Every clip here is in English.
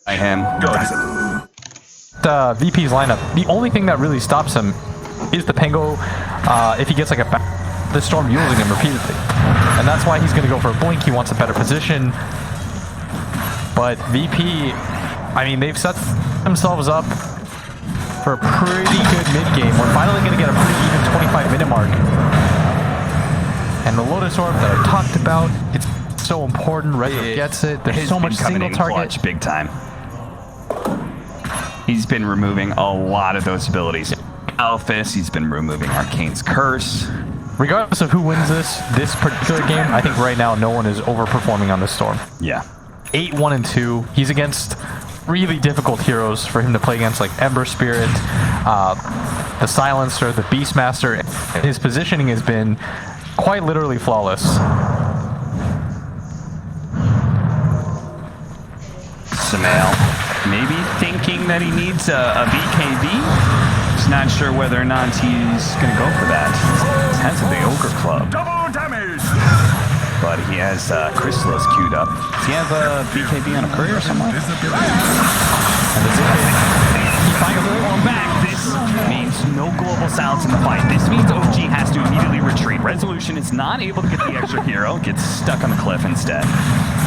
by him. The VP's lineup, the only thing that really stops him is the Pango. If he gets like the Storm using him repeatedly. And that's why he's going to go for a blink. He wants a better position. But VP, I mean, they've set themselves up for a pretty good mid-game. We're finally going to get a pretty even 25-minute mark. And the Lotus Orb that I talked about, it's so important. Red gets it. There's so much single target. Clutch, big time. He's been removing a lot of those abilities. Alphys, he's been removing Arcane's Curse. Regardless of who wins this particular game, I think right now no one is overperforming on this Storm. Yeah. 8-1-2. He's against really difficult heroes for him to play against, like Ember Spirit, the Silencer, the Beastmaster. His positioning has been quite literally flawless. Samael, maybe thinking that he needs a BKB. Just not sure whether or not he's going to go for that. He has the Ogre Club. Double damage! But he has Chrysalis queued up. Does he have a BKB on a courier somewhere? And he finally won back. This means no global silence in the fight. This means OG has to immediately retreat. Resolution is not able to get the extra hero. Gets stuck on the cliff instead.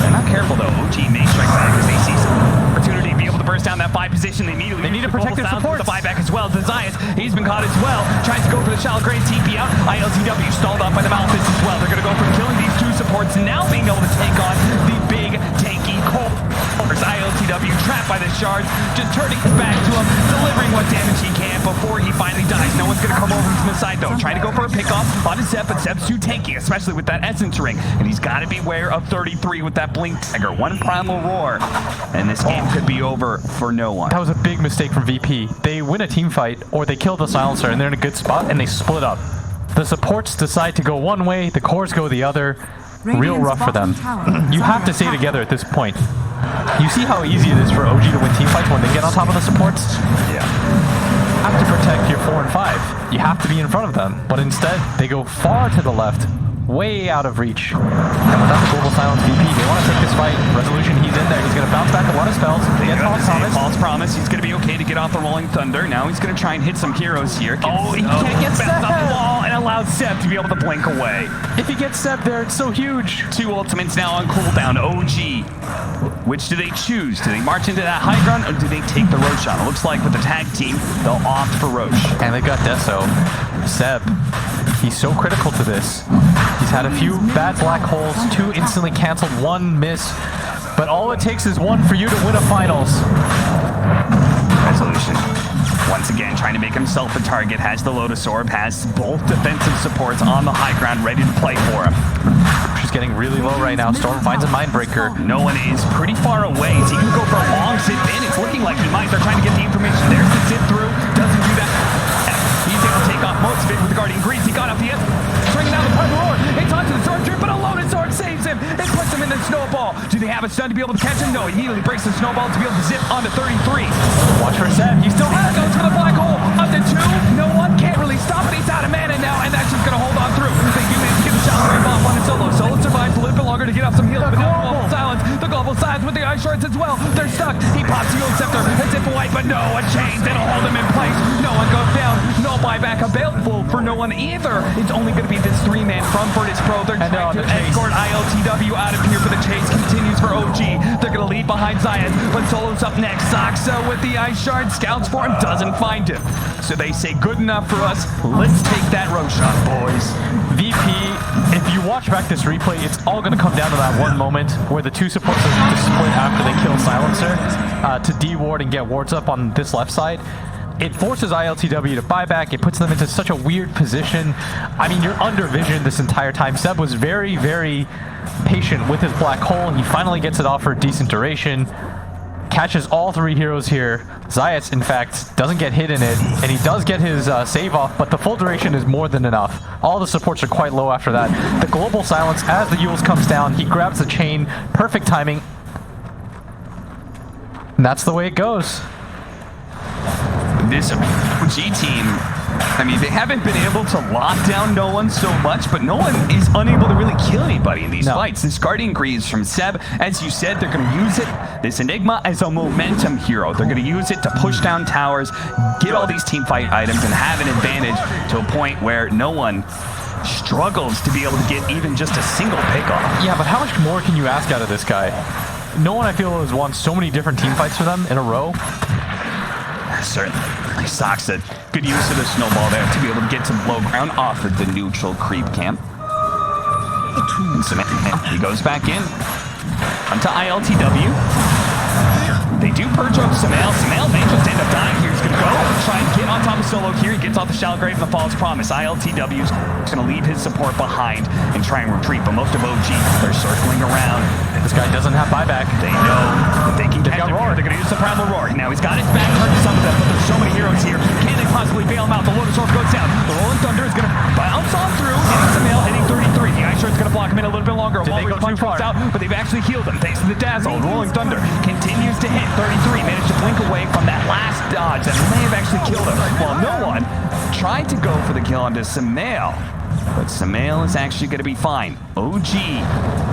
They're not careful though. OG may strike back as they see some opportunity to be able to burst down that 5 position. They need to protect their support. The buyback as well. Desires, he's been caught as well. Tries to go for the shallow grade TP out. ILTW stalled up by the Malphite as well. They're going to go for killing these two supports. Now being able to take on the big tanky core. ILTW trapped by the shards, just turning his back to him, delivering what damage he can before he finally dies. No one's going to come over from the side though. Trying to go for a pickoff on his Zep, but Zep's too tanky, especially with that Essence Ring. And he's got to beware of 33 with that Blink Dagger. One Primal Roar, and this game could be over for no one. That was a big mistake from VP. They win a team fight, or they kill the Silencer, and they're in a good spot, and they split up. The supports decide to go one way, the cores go the other. Real rough for them. You have to stay together at this point. You see how easy it is for OG to win team fights when they get on top of the supports? Yeah. You have to protect your 4 and 5. You have to be in front of them. But instead, they go far to the left, way out of reach. And without the global silence VP, they want to take this fight. Resolution, he's in there. He's going to bounce back a lot of spells. They get false promise. False promise. He's going to be okay to get off the Rolling Thunder. Now he's going to try and hit some heroes here. He can't get Seb off the wall and allows Seb to be able to blink away. If he gets Seb there, it's so huge. 2 ultimates now on cooldown. OG. Which do they choose? Do they march into that high ground, or do they take the Roshan? It looks like with the tag team, they'll opt for Roche. And they got Deso. Seb, he's so critical to this. He's had a few bad black holes, 2 instantly canceled, 1 miss. But all it takes is 1 for you to win a finals. Resolution. Once again, trying to make himself a target, has the Lotus Orb, has both defensive supports on the high ground ready to play for him. She's getting really low right now. Storm finds a Mindbreaker. No one is pretty far away. Is he going to go for a long zip in? It's looking like he might. They're trying to get the information. There's the zip through. Doesn't do that. He's able to take off most of it with the Guardian Grease. He got up the end. Bringing down the Primal Roar. It's onto the Sword Trip, but a Lotus Orb saves him. It puts him in the snowball. Do they have a stun to be able to catch him? No. He immediately breaks the snowball to be able to zip onto 33. Watch for Seb. He still has goes for the black hole. Up to 2. No one can't really stop it. He's out of mana now, and that's just going to hold on through. They do manage to get the shot right off on his solo. Solo survives a little bit longer to get off some heals, but now the global silence. The global silence with the ice shards as well. They're stuck. He pops the old scepter. A zip away, but no, a chain that'll hold him in place. No one goes down. No buyback available for no one either. It's only going to be this 3-man from Virtus Pro. They're trying to escort ILTW out of here, but the chase continues for OG. They're going to lead behind Zion, but Solo's up next. Saxa with the ice shard, scouts for him, doesn't find him. So they say, good enough for us. Let's take that Roshan, boys. VP, if you watch back this replay, it's all going to come down to that one moment where the 2 supports are to split after they kill Silencer to de-ward and get wards up on this left side. It forces ILTW to buy back. It puts them into such a weird position. I mean, you're under vision this entire time. Seb was very, very patient with his black hole, and he finally gets it off for a decent duration. Catches all 3 heroes here. Zayas, in fact, doesn't get hit in it, and he does get his save off, but the full duration is more than enough. All the supports are quite low after that. The global silence, as the Yules comes down, he grabs the chain. Perfect timing. And that's the way it goes. This OG team I mean, they haven't been able to lock down no one so much, but no one is unable to really kill anybody in these fights. This Guardian Greaves from Seb, as you said, they're going to use it, this Enigma, as a momentum hero. They're going to use it to push down towers, get all these team fight items, and have an advantage to a point where no one struggles to be able to get even just a single pickoff. Yeah, but how much more can you ask out of this guy? No one, I feel, has won so many different team fights for them in a row. Certainly. Sox a good use of the snowball there to be able to get some low ground off of the neutral creep camp. And he goes back in onto ILTW. They do purge up Samael. Samael may just end up dying here. He's going to go try and get on top of Solo here. He gets off the Shallow Grave and the False Promise. ILTW is going to leave his support behind and try and retreat, but most of OG are circling around. This guy doesn't have buyback. They know that they can catch him here. They're going to use the Primal Roar. Now he's got his back turned to some of them, but there's so many heroes here. Can they possibly bail him out? The Lotus Orb goes down. The Rolling Thunder is going to bounce on through. Hitting Samael, hitting 33. The Ice Shard's going to block him in a little bit longer. Did they go too far? Out, but they've actually healed him thanks to the Dazzle. Rolling Thunder continues to hit. 33 managed to blink away from that last dodge that may have actually killed him. While no one tried to go for the kill onto Samael. But Samael is actually going to be fine. OG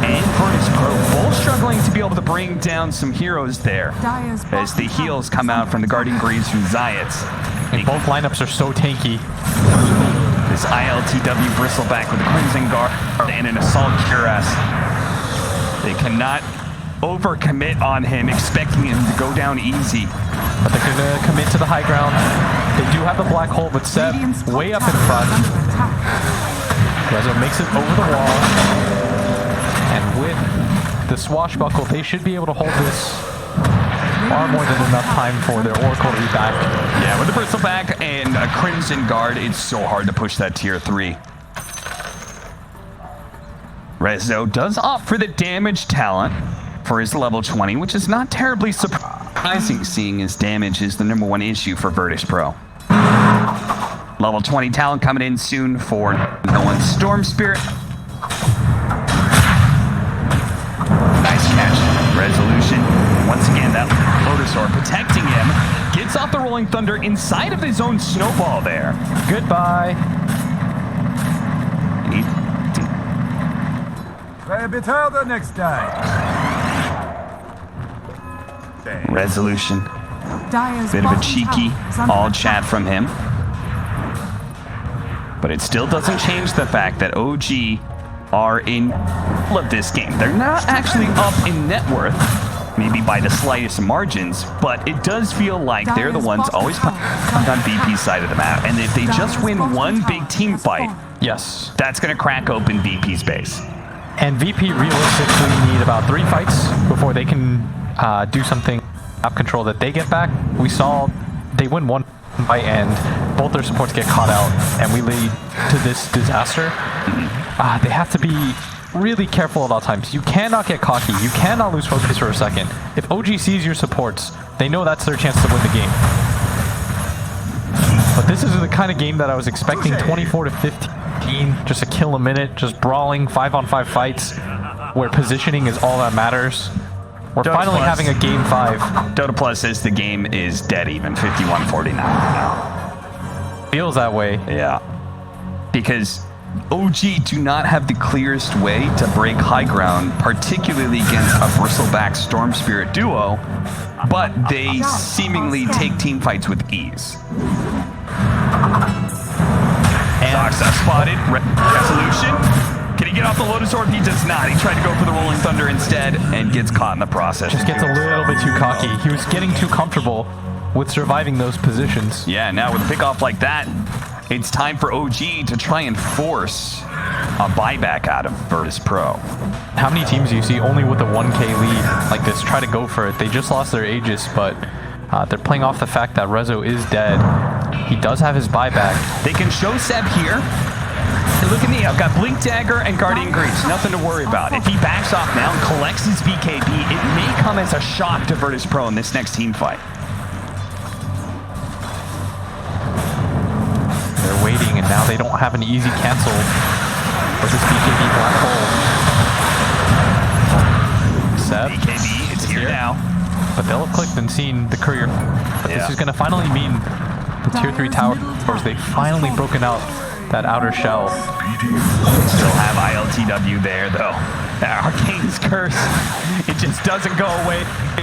and VanN both struggling to be able to bring down some heroes there as the heals come out from the Guardian Greaves from Zayats. And both lineups are so tanky. This ILTW Bristleback with a Crimson Guard and an Assault Cuirass. They cannot overcommit on him, expecting him to go down easy. But they're going to commit to the high ground. They do have the black hole, but Seb way up in front. Rezo makes it over the wall. And with the swashbuckle, they should be able to hold this far more than enough time for their Oracle to be back. Yeah, with the Bristleback and a Crimson Guard, it's so hard to push that tier 3. Rezo does opt for the damage talent for his level 20, which is not terribly surprising, seeing his damage is the #1 issue for Virtus.pro. Level 20 talent coming in soon for no one. Storm Spirit. Nice catch. Resolution. Once again, that Lotus Orb protecting him. Gets off the Rolling Thunder inside of his own snowball there. Goodbye. Play a bit harder next time. Resolution. Bit of a cheeky all chat from him. But it still doesn't change the fact that OG are in all of this game. They're not actually up in net worth, maybe by the slightest margins, but it does feel like they're the ones always on VP's side of the map. And if they just win one big team fight, yes, that's going to crack open VP's base. And VP realistically need about 3 fights before they can do something up control that they get back. We saw they win one fight and both their supports get caught out, and we lead to this disaster. They have to be really careful at all times. You cannot get cocky. You cannot lose focus for a second. If OG sees your supports, they know that's their chance to win the game. But this is the kind of game that I was expecting. 24 to 15, just a kill a minute, just brawling 5-on-5 fights where positioning is all that matters. We're Dota finally Plus. having a game 5. Dota Plus says the game is dead even, 51-49 now. Feels that way. Yeah. Because OG do not have the clearest way to break high ground, particularly against a Bristleback Storm Spirit duo, but they seemingly take team fights with ease. Doxa spotted. Resolution. Can he get off the Lotus Orb? He does not. He tried to go for the Rolling Thunder instead and gets caught in the process. Just gets a little bit too cocky. He was getting too comfortable with surviving those positions. Yeah, now with a pickoff like that, it's time for OG to try and force a buyback out of Virtus.pro. How many teams do you see only with a 1K lead like this try to go for it? They just lost their Aegis, but they're playing off the fact that Rezo is dead. He does have his buyback. They can show Seb here. Hey, look at me, I've got Blink Dagger and Guardian Greaves, nothing to worry about. If he backs off now and collects his BKB, it may come as a shock to Virtus.pro in this next team fight. They're waiting, and now they don't have an easy cancel with this BKB black hole. Seb, BKB, it's here now. but they'll have clicked and seen the courier. But this is going to finally mean The tier 3 towers, they've finally broken out that outer shell. Still have ILTW there, though. Arcane's curse, it just doesn't go away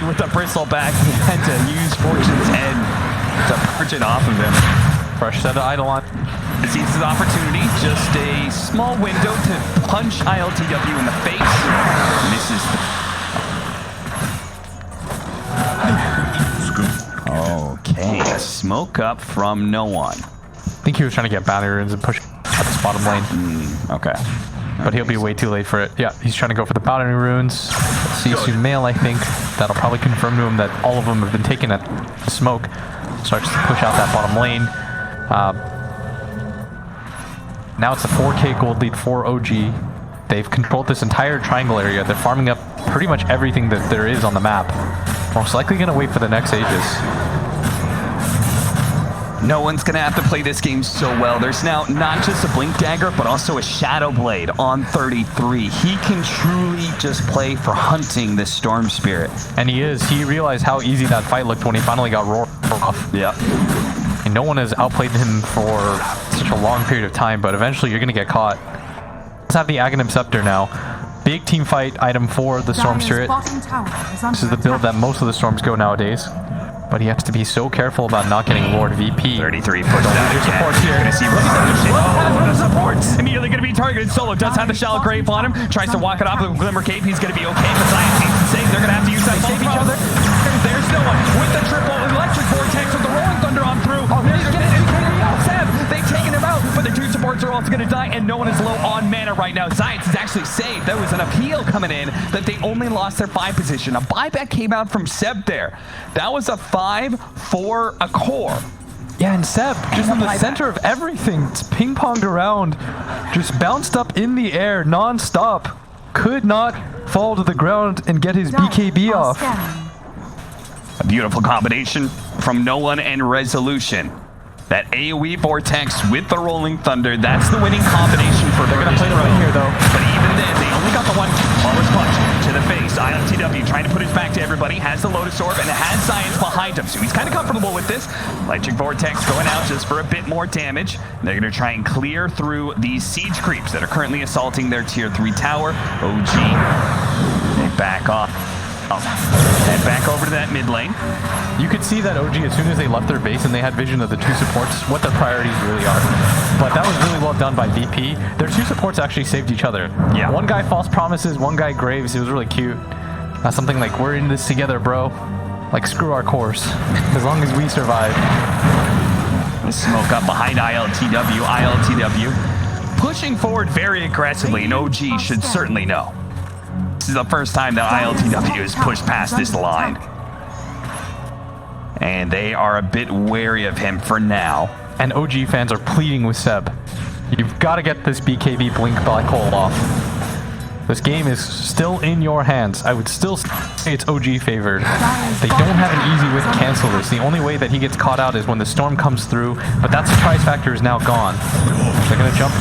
with the bristleback. He had to use Fortune's End to purge it off of him. Fresh set of Eidolon. This is his opportunity, just a small window to punch ILTW in the face. Misses. Okay, a smoke up from no one. I think he was trying to get bounty runes and push at this bottom lane. Okay. But he'll be way too late for it. Yeah, he's trying to go for the bounty runes. CSU Mail, I think. That'll probably confirm to him that all of them have been taken at smoke. Starts to push out that bottom lane. Now it's a 4K gold lead for OG. They've controlled this entire triangle area. They're farming up pretty much everything that there is on the map. Most likely going to wait for the next Aegis. No one's going to have to play this game so well. There's now not just a Blink Dagger, but also a Shadow Blade on 33. He can truly just play for hunting this Storm Spirit. And he is. He realized how easy that fight looked when he finally got roared off. Yep. And no one has outplayed him for such a long period of time, but eventually you're going to get caught. Let's have the Aghanim Scepter now. Big team fight item for the Storm Spirit. This is the build that most of the Storms go nowadays. But he has to be so careful about not getting Lord VP. 33 pushed out your supports here. Gonna see the supports. Immediately gonna be targeted. Solo does have the Shallow Grave on him. Tries to walk it off with a Glimmer Cape. He's gonna be okay. But Science needs to save. They're gonna have to use that to save each other. There's no one with the triple electric vortex with the Rolling Thunder on through. They've taken him out, but the two supports are also going to die, and no one is low on mana right now. Science is actually saved. There was an appeal coming in that they only lost their 5 position. A buyback came out from Seb there. That was a 5 for a core. Yeah, and Seb, just in the center of everything, it's ping-ponged around, just bounced up in the air non-stop. Could not fall to the ground and get his BKB off. A beautiful combination from No One and Resolution. That AoE Vortex with the Rolling Thunder, that's the winning combination for They're going to play the right here, though. But even then, they only got the one forward punch to the face. ILTW trying to put his back to everybody, has the Lotus Orb, and it has Science behind him, so he's kind of comfortable with this. Electric Vortex going out just for a bit more damage. They're going to try and clear through these siege creeps that are currently assaulting their tier 3 tower. OG, they back off. Head back over to that mid lane. You could see that OG, as soon as they left their base and they had vision of the two supports, what their priorities really are. But that was really well done by VP. Their two supports actually saved each other. Yeah. One guy False Promises, one guy Graves. It was really cute. Something like, we're in this together, bro. Like, screw our course. As long as we survive. Smoke up behind ILTW. ILTW pushing forward very aggressively, and OG should certainly know. This is the first time that ILTW has pushed past this line. And they are a bit wary of him for now. And OG fans are pleading with Seb. You've got to get this BKB Blink Black Hole off. This game is still in your hands. I would still say it's OG favored. They don't have an easy way to cancel this. The only way that he gets caught out is when the storm comes through, but that surprise factor is now gone. They're going to jump.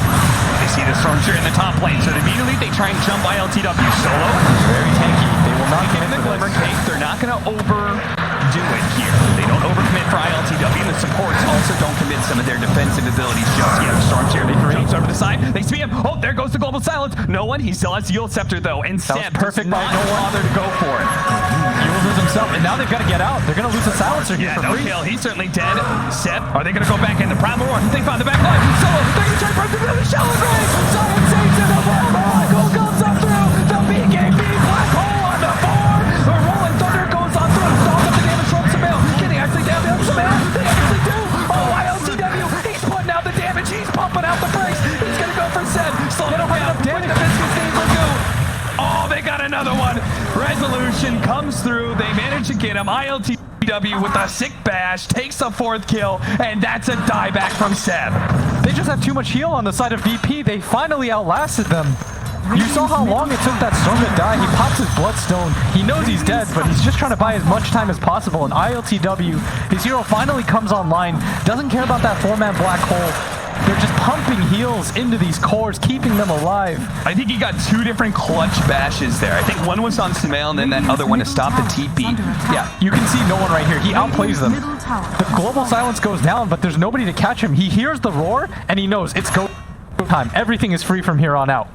They see the Stormshire in the top lane, so immediately they try and jump ILTW solo. Very tanky. They will not get in the into Glimmer this. Cake. They're not going to overdo it here. They don't overcommit for ILTW, and the supports also don't commit some of their defensive abilities just yet. Stormshire jumps over the side. They see him. Oh, there goes the Global Silence. No one. He still has the Yule Scepter, though, and Seb perfect does not bother to go for it. Yules himself, and now they've got to get out. They're going to lose the Silencer here for no free. kill. He's certainly dead. Seb, are they going to go back in the Primal War? They found the back line. Solo, they're going to try to break the Shallow Grave. Science saves it. The Black Hole comes up through. The BKB Black Hole on the 4. The Rolling Thunder goes on through. Stalls up the damage from Samael. Can they actually down Samael? They actually do. Oh, ILTW. He's putting out the damage. He's pumping out the brakes. He's going to go for Seb. Slow it down. With the biscuits names will do. Oh, they got another one. Resolution comes through. They manage to get him. ILTW with a sick bash takes the 4th kill, and that's a dieback from Seb. They just have too much heal on the side of VP. They finally outlasted them. You saw how long it took that Storm to die. He pops his Bloodstone. He knows he's dead, but he's just trying to buy as much time as possible. And ILTW, his hero finally comes online. Doesn't care about that 4-man Black Hole. They're just pumping heals into these cores, keeping them alive. I think he got 2 different clutch bashes there. I think one was on Samael and then that other one to stop the TP. Yeah, you can see no one right here. He outplays them. The global silence goes down, but there's nobody to catch him. He hears the roar, and he knows it's go time. Everything is free from here on out.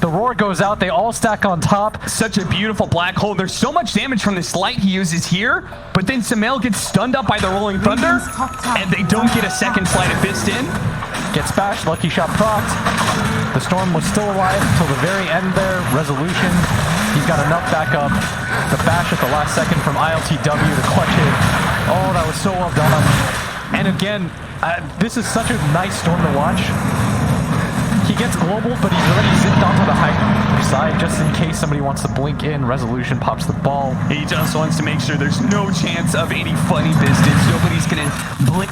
The roar goes out. They all stack on top. Such a beautiful black hole. There's so much damage from this light he uses here, but then Samael gets stunned up by the Rolling Thunder, and they don't get a second Sleight of Fist in. Gets bashed. Lucky shot procced. The Storm was still alive until the very end there. Resolution. He's got enough backup. The bash at the last second from ILTW to clutch it. Oh, that was so well done. And again, this is such a nice Storm to watch. He gets global, but he's already zipped onto the high side just in case somebody wants to blink in. Resolution pops the ball. He just wants to make sure there's no chance of any funny business. Nobody's going to blink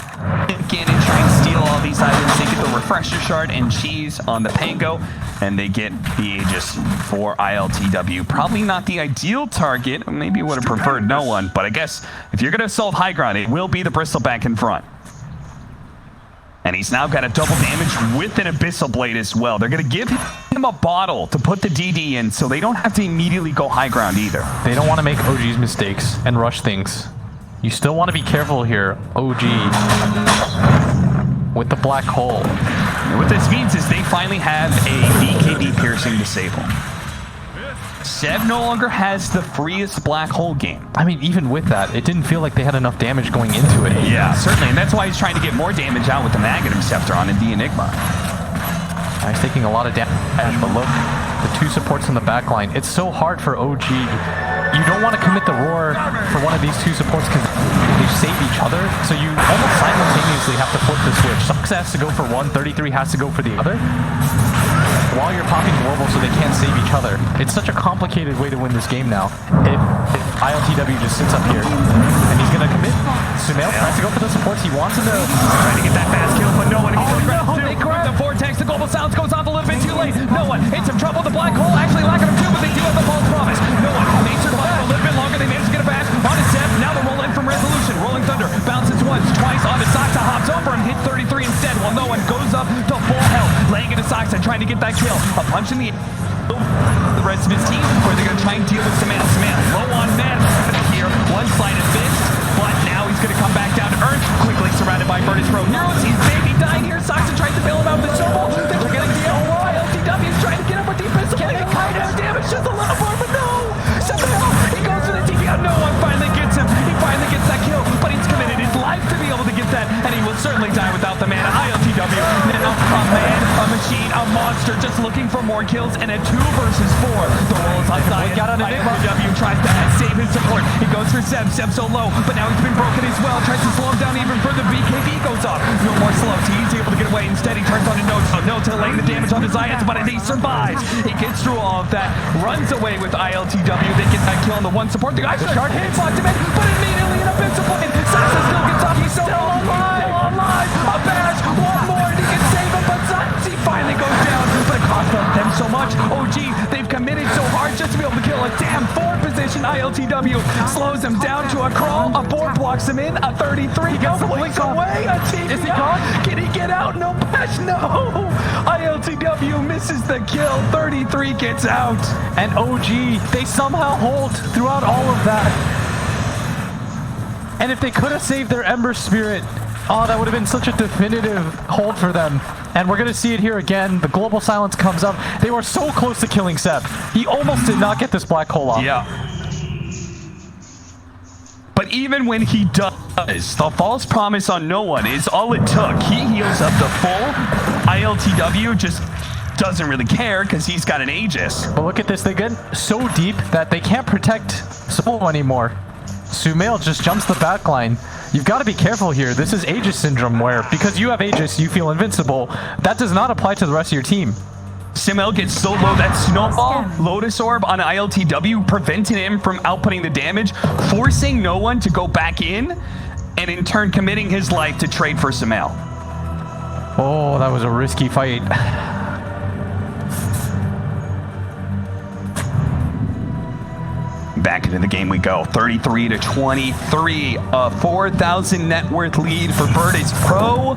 in and try and steal all these items. They get the Refresher Shard and Cheese on the Pango, and they get the Aegis for ILTW. Probably not the ideal target. Maybe would have preferred no one, but I guess if you're going to assault high ground, it will be the Bristleback in front. And he's now got a double damage with an Abyssal Blade as well. They're going to give him a bottle to put the DD in so they don't have to immediately go high ground either. They don't want to make OG's mistakes and rush things. You still want to be careful here, OG, with the black hole. And what this means is they finally have a BKB piercing disable. Sev no longer has the freest black hole game. I mean, even with that, it didn't feel like they had enough damage going into it. Yeah, certainly, and that's why he's trying to get more damage out with the Magnetum Scepter on the Enigma. He's taking a lot of damage, but look, the 2 supports in the back line. It's so hard for OG. You don't want to commit the roar for one of these 2 supports because they save each other, so you almost simultaneously have to flip the switch. Sux has to go for one, 33 has to go for the other, while you're popping global so they can't save each other. It's such a complicated way to win this game now. If ILTW just sits up here, and he's going to commit. Samael tries to go for the supports. He wants him to... Trying to get that fast kill, but no one. They grab the Vortex. The global silence goes off a little bit too late. No one. It's some trouble. The black hole actually lacking him too, but they do have the false promise. No one. They survive a little bit longer. They managed to get a bash on his Seb. Now the roll in from Resolution. Rolling Thunder bounces once, twice onto Soxa, hops over and hits 33 instead, while no one goes up to full health, laying into Soxa, trying to get that kill. A punch in the rest of his team, or they're going to try and deal with Samael. Samael low on mana here. One Sleight of Fist, but now he's going to come back down to earth, quickly surrounded by Virtus Pro Heroes. He's maybe dying here. Soxa tries to bail him out with the circle. They're getting the LY. LTW is trying to get him with the Abyssal Blade. Kind of damage, just a little more, but no! Samael, he goes for the TP. No one finally gets him. He finally gets that kill, but he's committed his life to be able to get that, and he will certainly die without the mana. ILTW, now a man, a machine, a monster, just looking for more kills, and a 2 versus 4. The roll is outside. ILTW tries to save his support. He goes for Seb. Seb so low, but now he's been broken as well. Tries to slow him down even further. BKB goes off. No more slows. He's able to get away. Instead, he turns on to Nota. Nota laying the damage on his Zayas, but he survives. He gets through all of that, runs away with ILTW. They get that kill on the 1 support. The guy's shard hits, locked him in, but immediately an Abyssal Blade. Soxa still gets up. He's still alive. A bash. One more, and he can save him, but he finally goes down. But it cost them so much. OG, they've committed so hard just to be able to kill a damn 4 position. ILTW slows him down to a crawl. A 4 blocks him in. A 33 goes blink away. A TP. Is he gone? Can he get out? No bash. No. ILTW misses the kill. 33 gets out. And OG, they somehow hold throughout all of that. And if they could have saved their Ember Spirit, oh, that would have been such a definitive hold for them. And we're going to see it here again. The global silence comes up. They were so close to killing Seb. He almost did not get this black hole off. Yeah. But even when he does, the false promise on no one is all it took. He heals up the full. ILTW just doesn't really care because he's got an Aegis. But look at this. They get so deep that they can't protect Soul anymore. Samael just jumps the backline. You've got to be careful here. This is Aegis syndrome where because you have Aegis, you feel invincible. That does not apply to the rest of your team. Samael gets so low that Snowball, Lotus Orb on ILTW prevented him from outputting the damage, forcing no one to go back in, and in turn committing his life to trade for Samael. Oh, that was a risky fight. Back into the game we go. 33-23. A 4,000 net worth lead for Virtus Pro.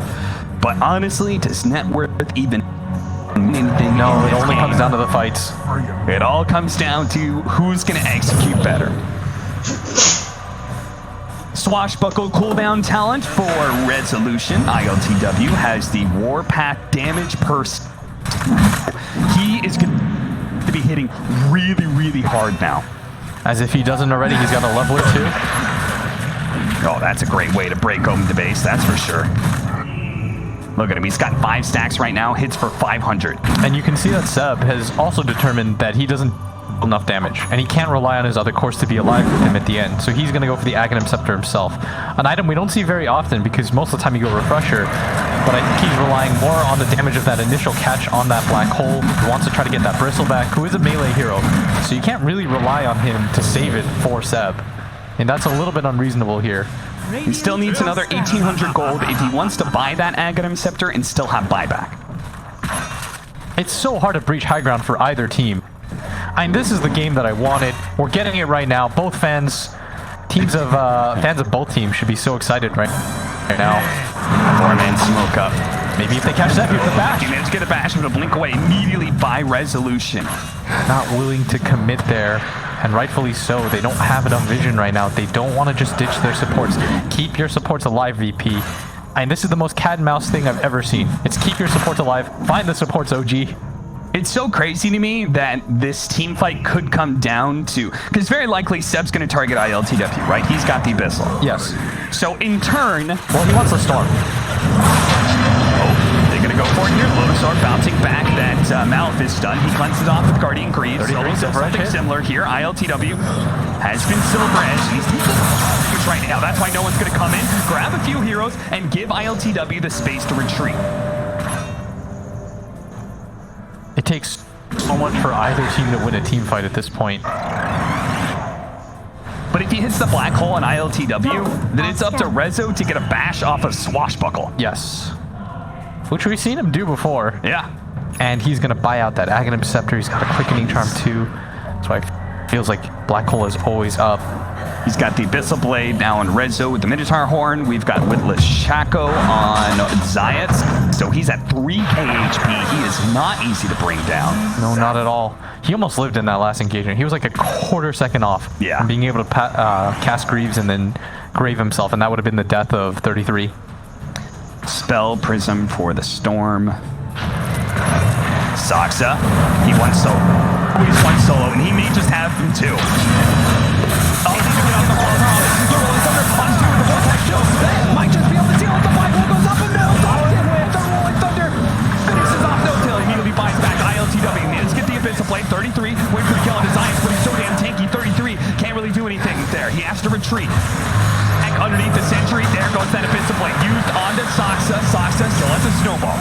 But honestly, does net worth even anything? No, it only comes down to the fights. It all comes down to who's going to execute better. Swashbuckle cooldown talent for Resolution. ILTW has the Warpath damage per... He is going to be hitting really, really hard now. As if he doesn't already, he's got a level or 2. Oh, that's a great way to break home the base, that's for sure. Look at him, he's got 5 stacks right now, hits for 500. And you can see that Seb has also determined that he doesn't enough damage, and he can't rely on his other cores to be alive with him at the end, so he's going to go for the Aghanim Scepter himself. An item we don't see very often because most of the time you go Refresher, but I think he's relying more on the damage of that initial catch on that black hole. He wants to try to get that Bristleback, who is a melee hero, so you can't really rely on him to save it for Seb, and that's a little bit unreasonable here. He still needs another 1,800 gold if he wants to buy that Aghanim Scepter and still have buyback. It's so hard to breach high ground for either team. I mean, this is the game that I wanted. We're getting it right now. Both fans of both teams should be so excited right now. 4-man smoke up. Maybe if they catch that, here's the bash. He managed to get a bash, but a blink away immediately by Resolution. Not willing to commit there, and rightfully so. They don't have enough vision right now. They don't want to just ditch their supports. Keep your supports alive, VP. And this is the most cat and mouse thing I've ever seen. It's keep your supports alive, find the supports, OG. It's so crazy to me that this team fight could come down to, because very likely Seb's going to target ILTW, right? He's got the Abyssal. Yes. So in turn, well, he wants the Storm. Oh, they're going to go for it here. Lotusar bouncing back that Malif is stunned. He cleanses off with Guardian Greaves. So something similar here. ILTW has been Silver Edge. He's right now. That's why no one's going to come in, grab a few heroes, and give ILTW the space to retreat. It takes so much for either team to win a team fight at this point. But if he hits the black hole on ILTW, then it's up to Rezo to get a bash off of Swashbuckle. Yes. Which we've seen him do before. Yeah. And he's going to buy out that Aghanim Scepter. He's got a Quickening Charm too. That's why it feels like black hole is always up. He's got the Abyssal Blade now on Rezo with the Minotaur Horn. We've got Witless Choco on Zayat. So he's at 3k HP. He is not easy to bring down. No, not at all. He almost lived in that last engagement. He was like a quarter second off from being able to cast Greaves and then grave himself, and that would have been the death of 33. Spell Prism for the Storm. Saksa, he won solo. He's won solo, and he may just have them too. Oh, he's gonna get off the wall. The Rolling Thunder punch through the vortex shield. Might just be able to deal with the black hole goes up and no. The Rolling Thunder finishes off no till. Immediately buys back ILTW. Let's get the Abyssal Blade. 33. Wait for the kill on his eyes, but he's so damn tanky. 33 can't really do anything there. He has to retreat. Back underneath the sentry. There goes that Abyssal Blade. Used onto Saksa. Saksa still has a snowball.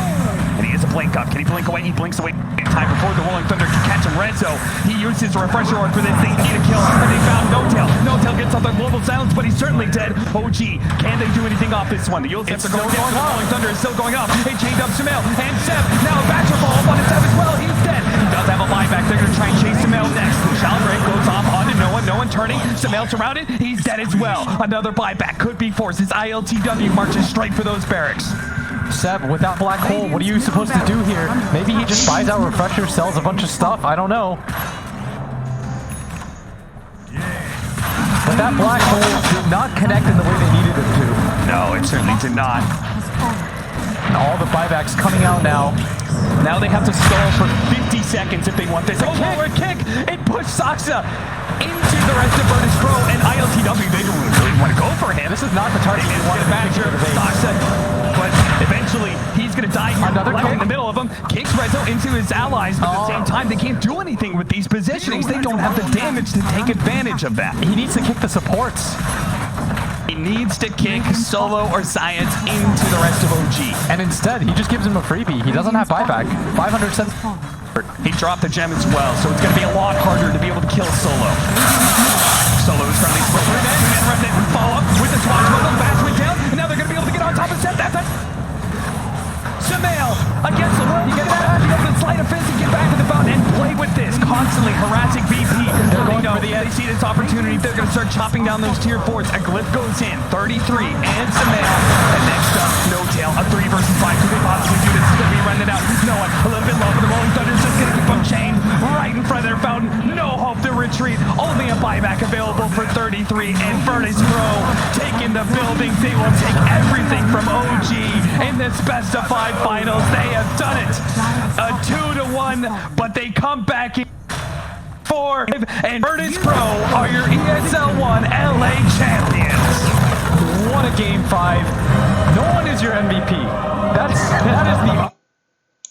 And he has a blink up. Can he blink away? He blinks away in time before the Rolling Thunder can catch him. Rezo, he uses a Refresher Orb for this. They need a kill, and they found No-Tail. No-Tail gets up on Global Silence, but he's certainly dead. OG, can they do anything off this one? The Yule Scepter going down. The Rolling Thunder is still going up. They chained up Sumail and Seb. Now a Bachelor Ball up on his Seb as well. He's dead. He does have a buyback. They're going to try and chase Sumail next. Shaldrake goes off onto no one. No one turning. Sumail surrounded. He's dead as well. Another buyback could be forced as ILTW marches straight for those barracks. Seb, without black hole, what are you supposed to do here? Maybe he just buys out Refresher, sells a bunch of stuff. I don't know. But that black hole did not connect in the way they needed it to. No, it certainly did not. And all the buybacks coming out now. Now they have to stall for 50 seconds if they want this. A kick! It pushed Saksa into the rest of Burnish Crow, and ILTW, they don't really want to go for him. This is not the target you want to back here. Saksa, but eventually he's going to die here. Another kick in the middle of him. Kicks Rezo into his allies, but at the same time, they can't do anything with these positionings. They don't have the damage to take advantage of that. He needs to kick the supports. He needs to kick Solo or Science into the rest of OG. And instead, he just gives him a freebie. He doesn't have buyback. 507. He dropped the gem as well, so it's going to be a lot harder to be able to kill Solo. Solo is friendly split for revenge, and Remnant will follow up with the Swashbuckle, fast went down, and now they're going to be able to get on top of Seth. That's Sumail against the world. You get that, be able to slide a fence and get back to the fountain and play with this, constantly harassing VP. They're going for the edge. They see this opportunity. They're going to start chopping down those tier 4s. A Glyph goes in, 33, and Sumail. And next up, No-Tail fail. A 3 versus 5. Could they possibly do this? It's going to be running out. No one. A little bit low, but the Rolling Thunder's just going to keep them chained right in front of their fountain. No hope to retreat. Only a buyback available for 33. And Virtus Pro taking the building. They will take everything from OG in this best of 5 finals. They have done it. A 2-1, but they come back in 4, and Virtus Pro are your ESL 1 LA champions. What a game 5. No one is your MVP. That's